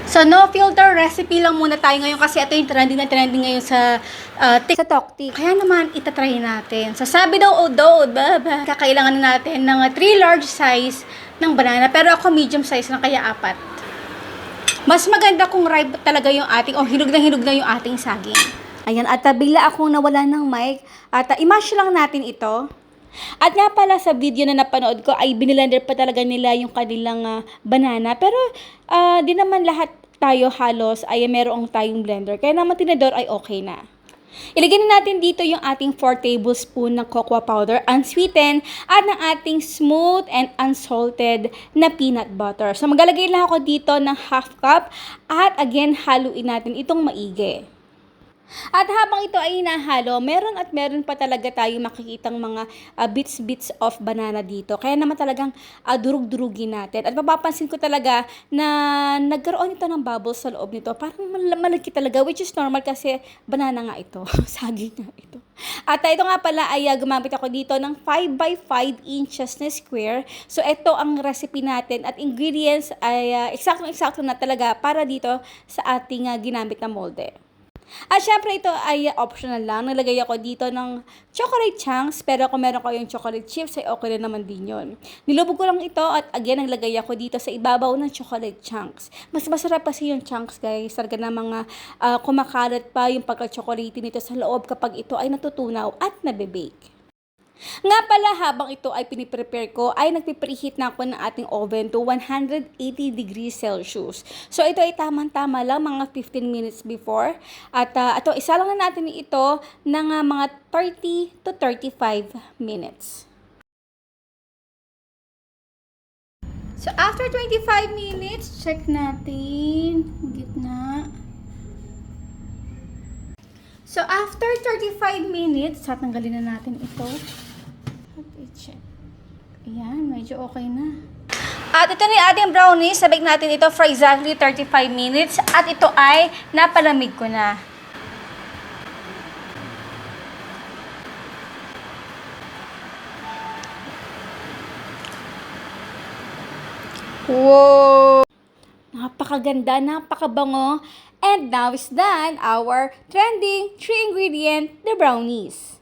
So, no filter recipe lang muna tayo ngayon kasi ito yung trending na trending ngayon sa TikTok. Kaya naman, itatry natin. So, sabi daw, kakailangan na natin ng 3 large size ng banana. Pero ako medium size lang, kaya 4. Mas maganda kung ripe talaga yung ating, o hinog na yung ating saging. Ayan, at bigla akong nawala ng mic. At i-mash lang natin ito. At nga pala sa video na napanood ko ay binilender pa talaga nila yung kanilang banana. Pero di naman lahat tayo halos ay merong tayong blender. Kaya naman tinador ay okay na. Ilagay na natin dito yung ating 4 tablespoon ng cocoa powder, unsweetened, at ng ating smooth and unsalted na peanut butter. So maglalagay lang ako dito ng half cup at again haluin natin itong maigi. At habang ito ay hinahalo, meron pa talaga tayong makikitang mga bits of banana dito. Kaya naman talagang durug-durugin natin. At mapapansin ko talaga na nagkaroon ito ng bubbles sa loob nito. Parang malaki talaga, which is normal kasi banana nga ito. Saging nga ito. At ito nga pala ay gumamit ako dito ng 5 by 5 inches na square. So ito ang recipe natin at ingredients ay eksakto na talaga para dito sa ating ginamit na molde. At syempre ito ay optional lang. Nalagay ako dito ng chocolate chunks. Pero kung meron ko yung chocolate chips ay okay na naman din yun. Nilubog ko lang ito at again naglagay ako dito sa ibabaw ng chocolate chunks. Mas masarap kasi yung chunks guys. Sarga na mga kumakalat pa yung pagka-chocolate nito sa loob kapag ito ay natutunaw at nabe-bake. Nga pala habang ito ay piniprepare ko ay nagpipreheat na ako ng ating oven to 180 degrees Celsius. So ito ay tamang-tama lang mga 15 minutes before. At ito isa lang na natin ito ng mga 30 to 35 minutes. So after 25 minutes, check natin gitna. So after 35 minutes, tatanggalin na natin ito. Check. Ayan, medyo okay na. At ito na yung ating brownies. Sabik natin ito for exactly 35 minutes. At ito ay napalamig ko na. Wow! Napakaganda, napakabango. And now is done our trending 3-ingredient, the brownies.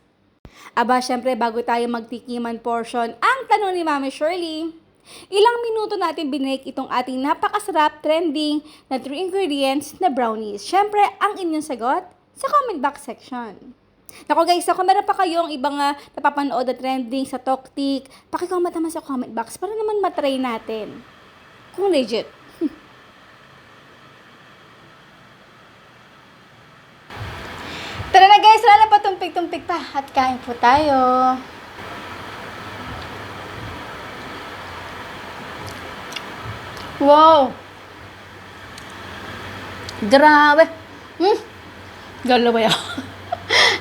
Aba, syempre, bago tayo magtikiman portion, ang tanong ni Mami Shirley, ilang minuto natin binake itong ating napakasarap, trending na 3 ingredients na brownies? Syempre, ang inyong sagot sa comment box section. Naku guys, kung meron pa kayong ibang napapanood na trending sa TokTik, pakicomment naman sa comment box para naman matry natin. Kung legit. Tara na guys, wala na pa tumpik-tumpik pa at kain po tayo. Wow! Grabe! Galo ba yan?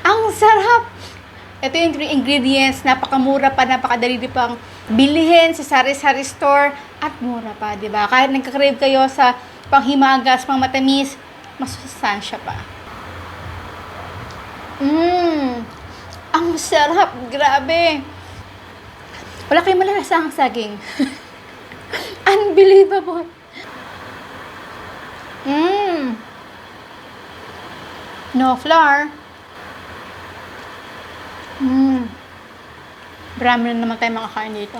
Ang sarap! Ito yung 3 ingredients, napakamura pa, napakadali din pang bilihin sa sari-sari store at mura pa, di ba? Kahit nagka-crave kayo sa panghimagas, pang matamis, masustansya pa. Ang sarap, grabe. Wala kayong malalasang saging. Unbelievable. No flour. Marami na naman tayo makakain dito.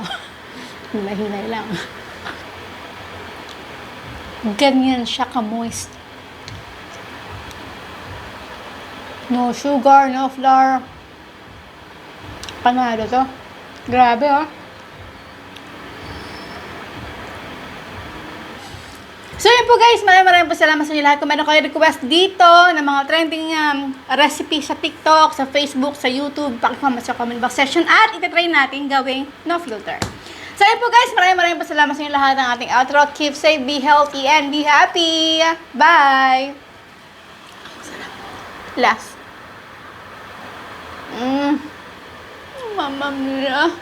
Hinay-hinay lang. Ganyan siya ka-moist. No sugar, no flour. Panalo to. Grabe, oh. So, yun po guys. Maraming po salamat sa inyo lahat. Kung meron kayo request dito ng mga trending recipe sa TikTok, sa Facebook, sa YouTube, pakicomment sa comment box section at itatry natin gawing no filter. So, yun po guys. Maraming po salamat sa inyo lahat ng ating outro. Keep safe, be healthy, and be happy. Bye! Last. Mamma mia.